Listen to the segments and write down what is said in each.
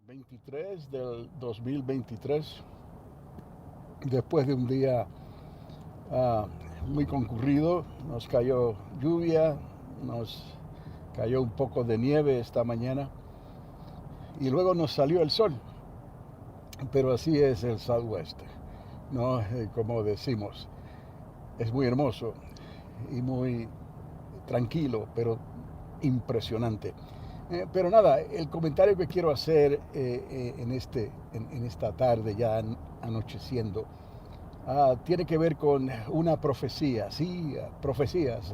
23 del 2023, después de un día ah, muy concurrido. Nos cayó lluvia, nos cayó un poco de nieve esta mañana y luego nos salió el sol. Pero así es el Southwest, ¿no? Como decimos, es muy hermoso y muy tranquilo, pero impresionante. Pero nada, el comentario que quiero hacer en esta tarde ya anocheciendo tiene que ver con una profecía. Sí, profecías.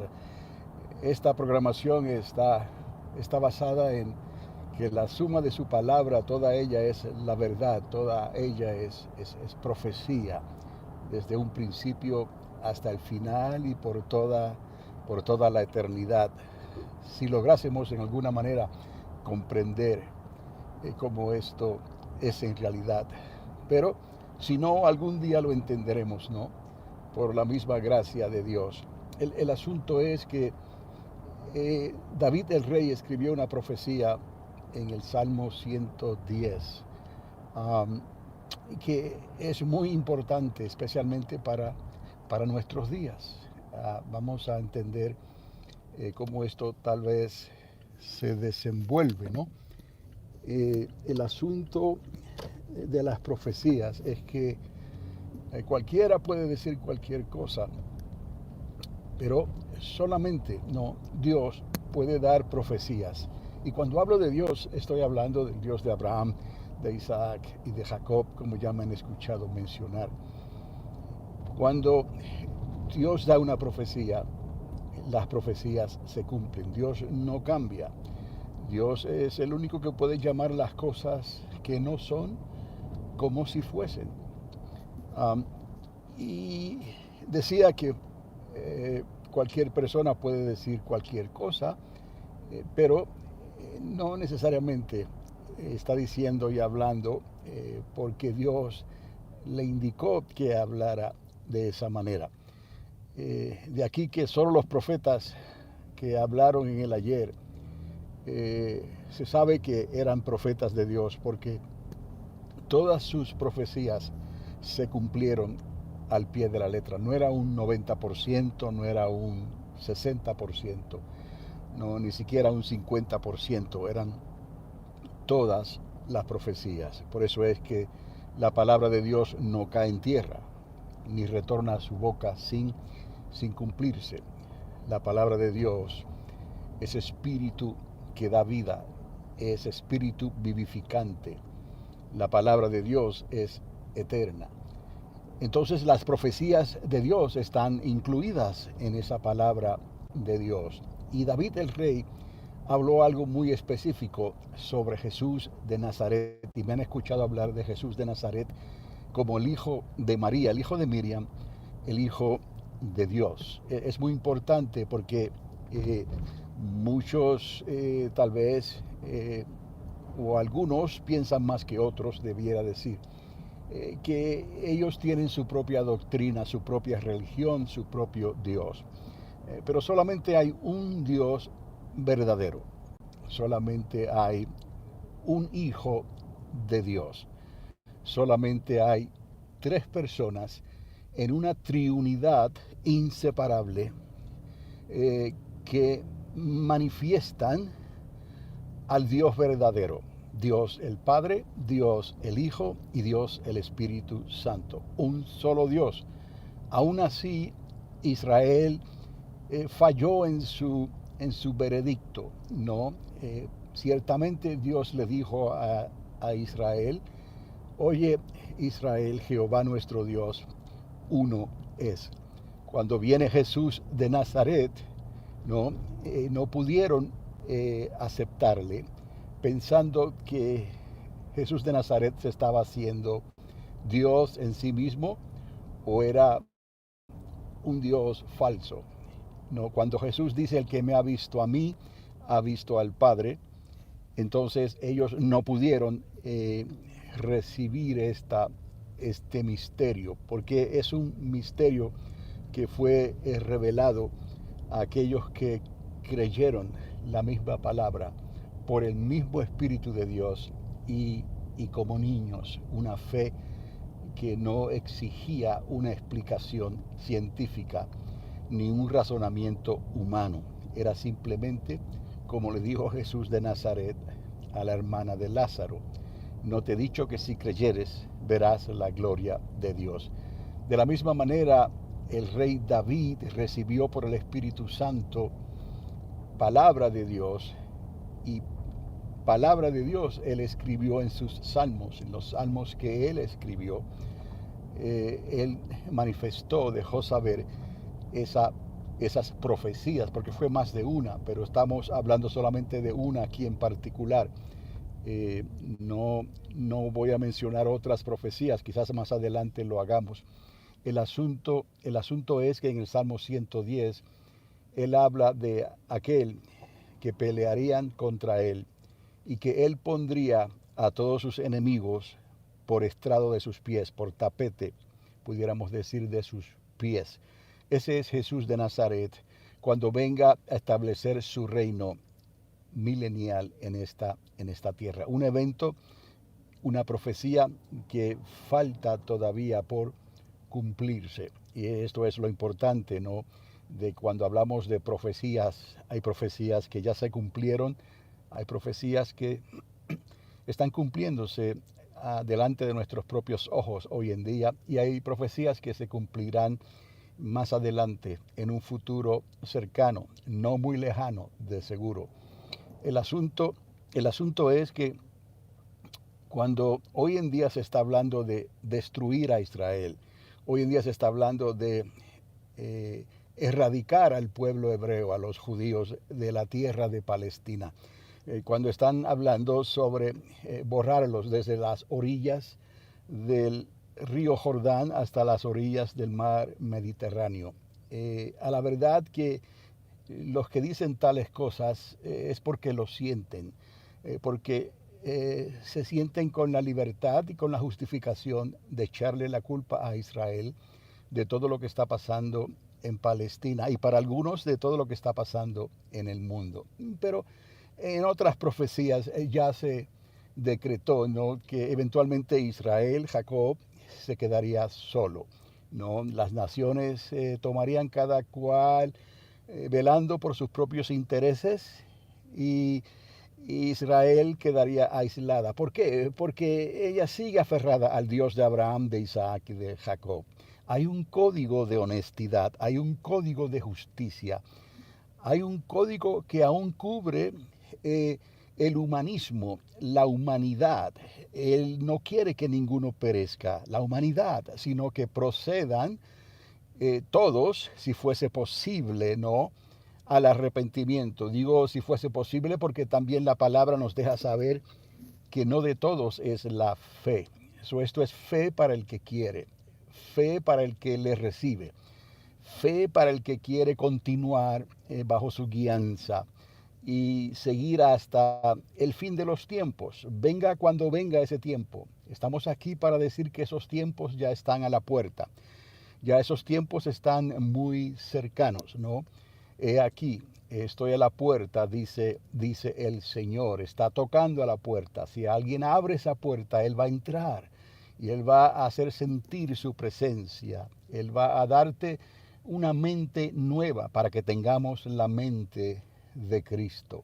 Esta programación está basada en que la suma de su palabra, toda ella es la verdad, toda ella es profecía, desde un principio hasta el final y por toda la eternidad. Si lográsemos en alguna manera comprender cómo esto es en realidad. Pero si no, algún día lo entenderemos, ¿no? Por la misma gracia de Dios. El asunto es que David el rey escribió una profecía en el Salmo 110, um, que es muy importante, especialmente para nuestros días. Vamos a entender cómo esto tal vez se desenvuelve, ¿no? El asunto de las profecías es que cualquiera puede decir cualquier cosa, pero solamente no, Dios puede dar profecías. Y cuando hablo de Dios, estoy hablando del Dios de Abraham, de Isaac y de Jacob, como ya me han escuchado mencionar. Cuando Dios da una profecía, las profecías se cumplen. Dios no cambia. Dios es el único que puede llamar las cosas que no son como si fuesen. Um, y decía que cualquier persona puede decir cualquier cosa, pero no necesariamente está diciendo y hablando porque Dios le indicó que hablara de esa manera. De aquí que solo los profetas que hablaron en el ayer se sabe que eran profetas de Dios porque todas sus profecías se cumplieron al pie de la letra. No era un 90%, no era un 60%, no, ni siquiera un 50%, eran todas las profecías. Por eso es que la palabra de Dios no cae en tierra, ni retorna a su boca sin cumplirse. La palabra de Dios es espíritu que da vida, es espíritu vivificante. La palabra de Dios es eterna. Entonces las profecías de Dios están incluidas en esa palabra de Dios. Y David el rey habló algo muy específico sobre Jesús de Nazaret. Y me han escuchado hablar de Jesús de Nazaret como el hijo de María, el hijo de Miriam, el hijo de Dios. Es muy importante porque muchos tal vez o algunos piensan más que otros, debiera decir, que ellos tienen su propia doctrina, su propia religión, su propio Dios. Pero solamente hay un Dios verdadero, solamente hay un Hijo de Dios, solamente hay tres personas en una triunidad inseparable eh, que manifiestan al Dios verdadero. Dios el Padre, Dios el Hijo y Dios el Espíritu Santo. Un solo Dios. Aún así, Israel falló en su veredicto. No, ciertamente Dios le dijo a Israel, oye Israel, Jehová nuestro Dios, uno es. Cuando viene Jesús de Nazaret, no, no pudieron aceptarle, pensando que Jesús de Nazaret se estaba haciendo Dios en sí mismo o era un Dios falso. No, cuando Jesús dice el que me ha visto a mí, ha visto al Padre, entonces ellos no pudieron recibir este misterio, porque es un misterio que fue revelado a aquellos que creyeron la misma palabra por el mismo Espíritu de Dios y y como niños, una fe que no exigía una explicación científica ni un razonamiento humano. Era simplemente, como le dijo Jesús de Nazaret a la hermana de Lázaro: no te he dicho que si creyeres verás la gloria de Dios. De la misma manera, el rey David recibió por el Espíritu Santo palabra de Dios, y palabra de Dios él escribió en sus salmos, en los salmos que él escribió. Él manifestó, dejó saber esas profecías, porque fue más de una, pero estamos hablando solamente de una aquí en particular. No voy a mencionar otras profecías, quizás más adelante lo hagamos. El asunto es que en el Salmo 110, él habla de aquel que pelearían contra él y que él pondría a todos sus enemigos por estrado de sus pies, por tapete, pudiéramos decir, de sus pies. Ese es Jesús de Nazaret, cuando venga a establecer su reino milenial en esta tierra. Un evento, una profecía que falta todavía por cumplirse. Y esto es lo importante, ¿no? De cuando hablamos de profecías, hay profecías que ya se cumplieron, hay profecías que están cumpliéndose delante de nuestros propios ojos hoy en día, y hay profecías que se cumplirán más adelante, en un futuro cercano, no muy lejano, de seguro. El asunto es que cuando hoy en día se está hablando de destruir a Israel, hoy en día se está hablando de erradicar al pueblo hebreo, a los judíos de la tierra de Palestina. Cuando están hablando sobre borrarlos desde las orillas del río Jordán hasta las orillas del mar Mediterráneo. A la verdad que los que dicen tales cosas es porque lo sienten, porque se sienten con la libertad y con la justificación de echarle la culpa a Israel de todo lo que está pasando en Palestina, y para algunos de todo lo que está pasando en el mundo. Pero en otras profecías ya se decretó, ¿no?, que eventualmente Israel, Jacob, se quedaría solo, ¿no? Las naciones tomarían cada cual velando por sus propios intereses, y Israel quedaría aislada. ¿Por qué? Porque ella sigue aferrada al Dios de Abraham, de Isaac y de Jacob. Hay un código de honestidad, hay un código de justicia, hay un código que aún cubre el humanismo, la humanidad. Él no quiere que ninguno perezca, la humanidad, sino que procedan todos, si fuese posible, ¿no?, al arrepentimiento. Digo si fuese posible porque también la palabra nos deja saber que no de todos es la fe. Esto es fe para el que quiere, fe para el que le recibe, fe para el que quiere continuar bajo su guianza y seguir hasta el fin de los tiempos. Venga cuando venga ese tiempo. Estamos aquí para decir que esos tiempos ya están a la puerta. Ya esos tiempos están muy cercanos, ¿no? He aquí, estoy a la puerta, dice el Señor. Está tocando a la puerta. Si alguien abre esa puerta, Él va a entrar y Él va a hacer sentir su presencia. Él va a darte una mente nueva para que tengamos la mente de Cristo.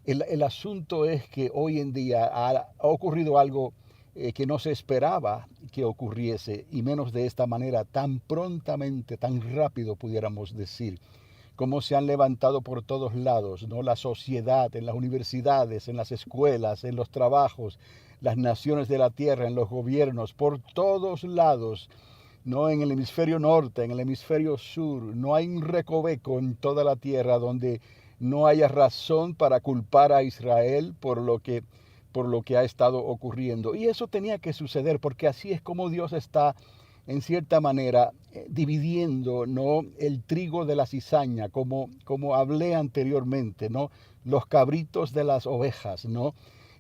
El asunto es que hoy en día ha ocurrido algo que no se esperaba que ocurriese, y menos de esta manera, tan prontamente, tan rápido, pudiéramos decir. Cómo se han levantado por todos lados, ¿no?, la sociedad, en las universidades, en las escuelas, en los trabajos, las naciones de la tierra, en los gobiernos, por todos lados, ¿no?, en el hemisferio norte, en el hemisferio sur. No hay un recoveco en toda la tierra donde no haya razón para culpar a Israel por lo que ha estado ocurriendo. Y eso tenía que suceder, porque así es como Dios está, en cierta manera, dividiendo, ¿no?, el trigo de la cizaña, como hablé anteriormente, ¿no?, los cabritos de las ovejas, ¿no?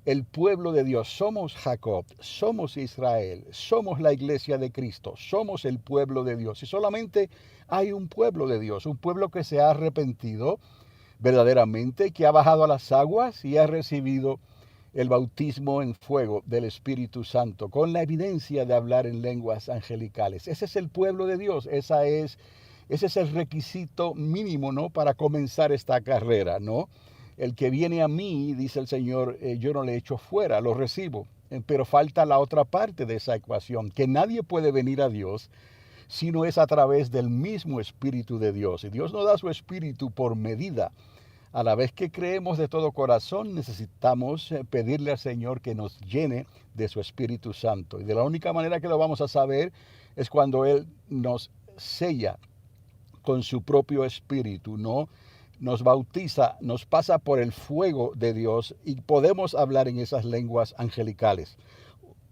El pueblo de Dios, somos Jacob, somos Israel, somos la iglesia de Cristo, somos el pueblo de Dios. Y solamente hay un pueblo de Dios, un pueblo que se ha arrepentido verdaderamente, que ha bajado a las aguas y ha recibido el bautismo en fuego del Espíritu Santo, con la evidencia de hablar en lenguas angelicales. Ese es el pueblo de Dios, ese es el requisito mínimo, ¿no?, para comenzar esta carrera, ¿no? El que viene a mí, dice el Señor, yo no le echo fuera, lo recibo. Pero falta la otra parte de esa ecuación, que nadie puede venir a Dios sino es a través del mismo Espíritu de Dios. Y Dios nos da su Espíritu por medida. A la vez que creemos de todo corazón, necesitamos pedirle al Señor que nos llene de su Espíritu Santo. Y de la única manera que lo vamos a saber es cuando Él nos sella con su propio Espíritu, ¿no? Nos bautiza, nos pasa por el fuego de Dios y podemos hablar en esas lenguas angelicales.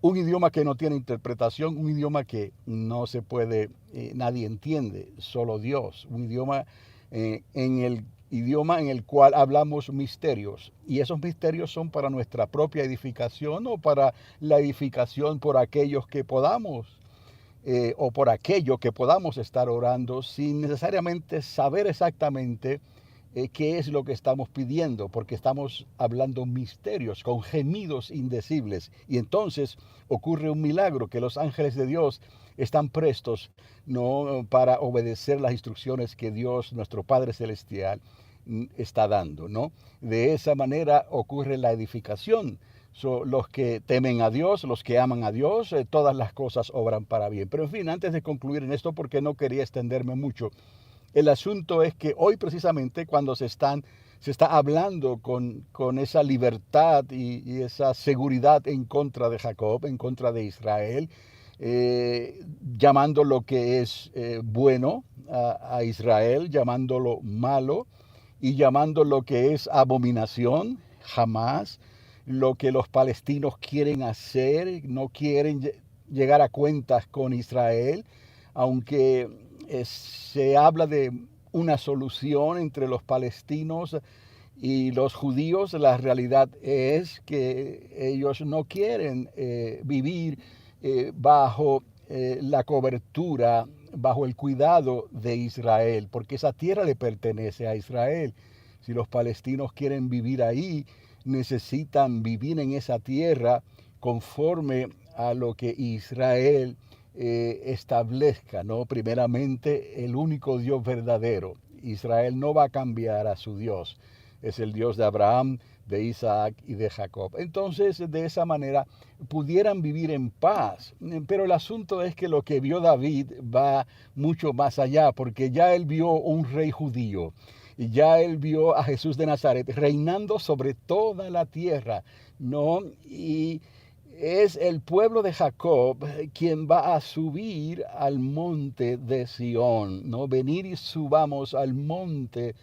Un idioma que no tiene interpretación, un idioma que no se puede, nadie entiende, solo Dios. Un idioma en el cual hablamos misterios. Y esos misterios son para nuestra propia edificación o para la edificación por aquellos que podamos, o por aquello que podamos estar orando sin necesariamente saber exactamente qué es lo que estamos pidiendo, porque estamos hablando misterios, con gemidos indecibles. Y entonces ocurre un milagro, que los ángeles de Dios están prestos, ¿no?, para obedecer las instrucciones que Dios, nuestro Padre Celestial, está dando, ¿no? De esa manera ocurre la edificación. Los que temen a Dios, los que aman a Dios, todas las cosas obran para bien. Pero en fin, antes de concluir en esto, porque no quería extenderme mucho, el asunto es que hoy precisamente cuando se está hablando con esa libertad y esa seguridad en contra de Jacob, en contra de Israel, llamando lo que es bueno a Israel, llamándolo malo, y llamando lo que es abominación, jamás, lo que los palestinos quieren hacer, no quieren llegar a cuentas con Israel, aunque se habla de una solución entre los palestinos y los judíos. La realidad es que ellos no quieren vivir bajo la cobertura, bajo el cuidado de Israel, porque esa tierra le pertenece a Israel. Si los palestinos quieren vivir ahí, necesitan vivir en esa tierra conforme a lo que Israel establezca, ¿no? Primeramente, el único Dios verdadero. Israel no va a cambiar a su Dios. Es el Dios de Abraham, de Isaac y de Jacob. Entonces, de esa manera, pudieran vivir en paz. Pero el asunto es que lo que vio David va mucho más allá, porque ya él vio un rey judío. Y ya él vio a Jesús de Nazaret reinando sobre toda la tierra, ¿no? Y es el pueblo de Jacob quien va a subir al monte de Sión, ¿no? Venir y subamos al monte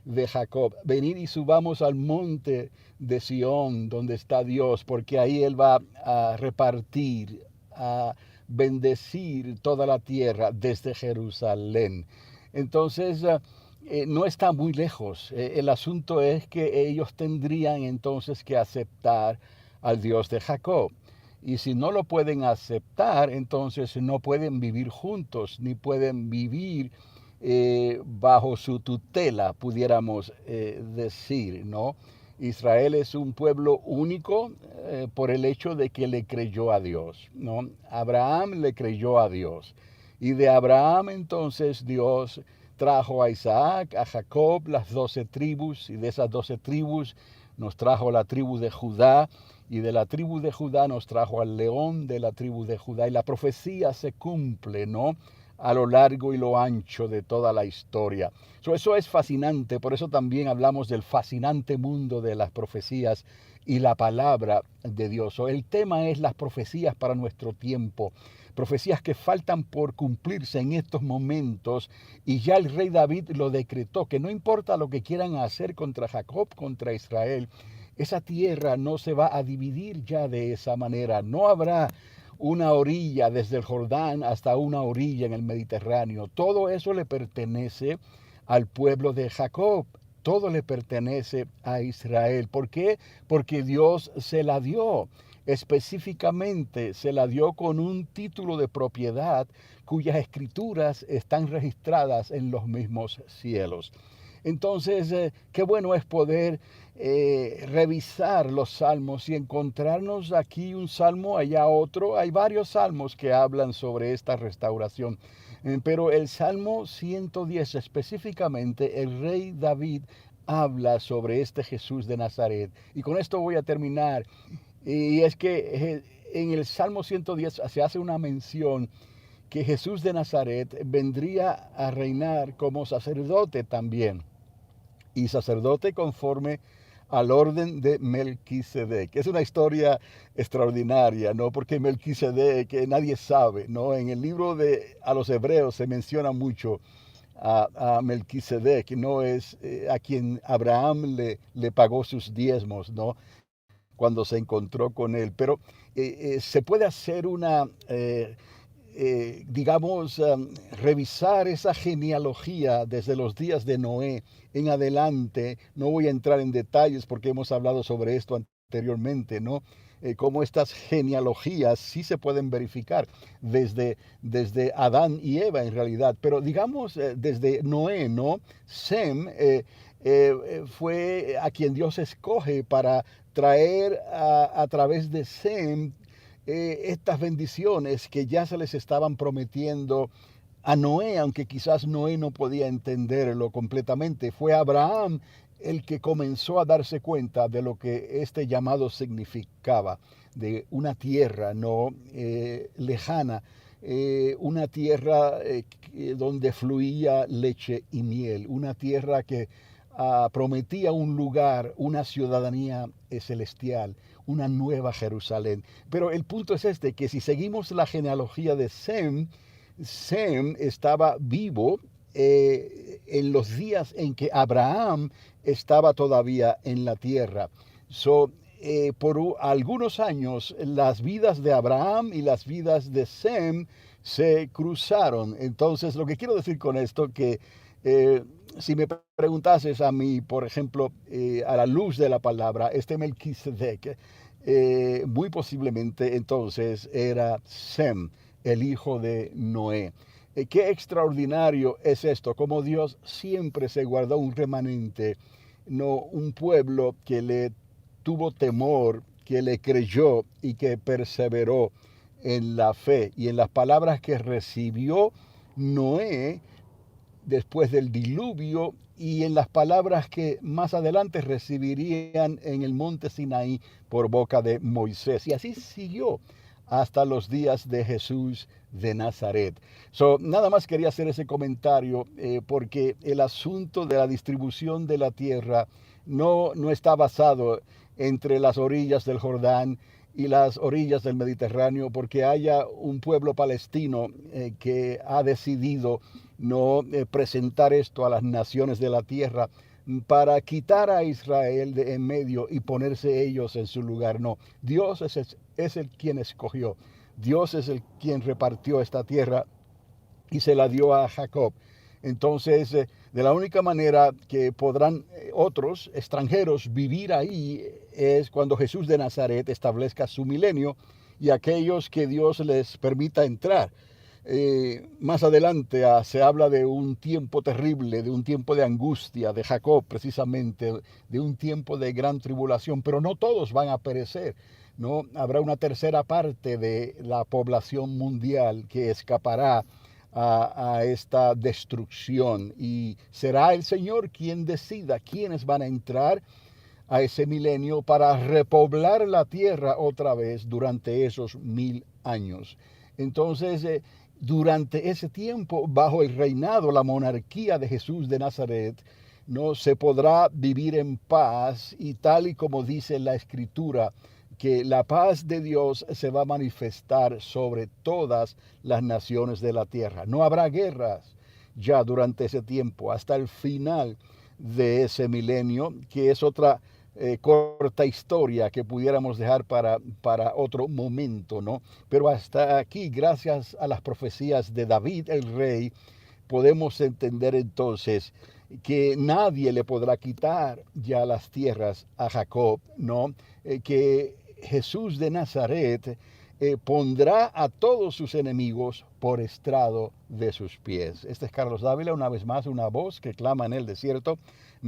de Jacob, venir y subamos al monte de Sión, donde está Dios, porque ahí Él va a repartir, a bendecir toda la tierra desde Jerusalén. Entonces, no está muy lejos. El asunto es que ellos tendrían entonces que aceptar al Dios de Jacob. Y si no lo pueden aceptar, entonces no pueden vivir juntos, ni pueden vivir bajo su tutela, pudiéramos decir, ¿no? Israel es un pueblo único por el hecho de que le creyó a Dios, ¿no? Abraham le creyó a Dios. Y de Abraham entonces Dios trajo a Isaac, a Jacob, las 12 tribus, y de esas 12 tribus nos trajo la tribu de Judá, y de la tribu de Judá nos trajo al león de la tribu de Judá, y la profecía se cumple, ¿no?, a lo largo y lo ancho de toda la historia. Eso es fascinante, por eso también hablamos del fascinante mundo de las profecías y la palabra de Dios. El tema es las profecías para nuestro tiempo, profecías que faltan por cumplirse en estos momentos, y ya el rey David lo decretó, que no importa lo que quieran hacer contra Jacob, contra Israel, esa tierra no se va a dividir ya de esa manera. No habrá una orilla desde el Jordán hasta una orilla en el Mediterráneo. Todo eso le pertenece al pueblo de Jacob. Todo le pertenece a Israel. ¿Por qué? Porque Dios se la dio. Específicamente se la dio con un título de propiedad cuyas escrituras están registradas en los mismos cielos. Entonces, qué bueno es poder revisar los salmos y encontrarnos aquí un salmo, allá otro. Hay varios salmos que hablan sobre esta restauración. Pero el Salmo 110 específicamente, el rey David habla sobre este Jesús de Nazaret. Y con esto voy a terminar. Y es que en el Salmo 110 se hace una mención que Jesús de Nazaret vendría a reinar como sacerdote también, y sacerdote conforme al orden de Melquisedec. Es una historia extraordinaria, ¿no? Porque Melquisedec, que nadie sabe, ¿no? En el libro de a los Hebreos se menciona mucho a Melquisedec, ¿no? Es a quien Abraham le pagó sus diezmos, ¿no? Cuando se encontró con él. Pero se puede hacer digamos, revisar esa genealogía desde los días de Noé en adelante. No voy a entrar en detalles porque hemos hablado sobre esto anteriormente, ¿no? Cómo estas genealogías sí se pueden verificar desde Adán y Eva en realidad, pero digamos desde Noé, ¿no? Sem fue a quien Dios escoge para traer a través de Sem estas bendiciones que ya se les estaban prometiendo a Noé, aunque quizás Noé no podía entenderlo completamente. Fue Abraham el que comenzó a darse cuenta de lo que este llamado significaba, de una tierra no lejana, una tierra donde fluía leche y miel, una tierra que prometía un lugar, una ciudadanía celestial, una nueva Jerusalén. Pero el punto es este, que si seguimos la genealogía de Sem, Sem estaba vivo en los días en que Abraham estaba todavía en la tierra. Por algunos años las vidas de Abraham y las vidas de Sem se cruzaron. Entonces, lo que quiero decir con esto, que si me preguntases a mí, por ejemplo, a la luz de la palabra, este Melquisedec, muy posiblemente entonces era Sem, el hijo de Noé. Qué extraordinario es esto, como Dios siempre se guardó un remanente, no un pueblo que le tuvo temor, que le creyó y que perseveró en la fe y en las palabras que recibió Noé después del diluvio y en las palabras que más adelante recibirían en el monte Sinaí por boca de Moisés. Y así siguió hasta los días de Jesús de Nazaret. Nada más quería hacer ese comentario porque el asunto de la distribución de la tierra no está basado entre las orillas del Jordán y las orillas del Mediterráneo, porque haya un pueblo palestino que ha decidido no presentar esto a las naciones de la tierra para quitar a Israel de en medio y ponerse ellos en su lugar. No, Dios es el quien escogió. Dios es el quien repartió esta tierra y se la dio a Jacob. Entonces, de la única manera que podrán otros extranjeros vivir ahí es cuando Jesús de Nazaret establezca su milenio y aquellos que Dios les permita entrar. Más adelante se habla de un tiempo terrible, de un tiempo de angustia, de Jacob precisamente, de un tiempo de gran tribulación, pero no todos van a perecer, ¿no? Habrá una tercera parte de la población mundial que escapará a esta destrucción y será el Señor quien decida quiénes van a entrar a ese milenio para repoblar la tierra otra vez durante esos 1000 años. Entonces, durante ese tiempo, bajo el reinado, la monarquía de Jesús de Nazaret, no se podrá vivir en paz y tal y como dice la Escritura, que la paz de Dios se va a manifestar sobre todas las naciones de la tierra. No habrá guerras ya durante ese tiempo, hasta el final de ese milenio, que es otra corta historia que pudiéramos dejar para otro momento, ¿no? Pero hasta aquí, gracias a las profecías de David el rey, podemos entender entonces que nadie le podrá quitar ya las tierras a Jacob, ¿no? Que Jesús de Nazaret pondrá a todos sus enemigos por estrado de sus pies. Este es Carlos Dávila, una vez más, una voz que clama en el desierto,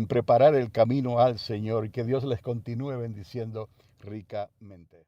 preparar el camino al Señor, y que Dios les continúe bendiciendo ricamente.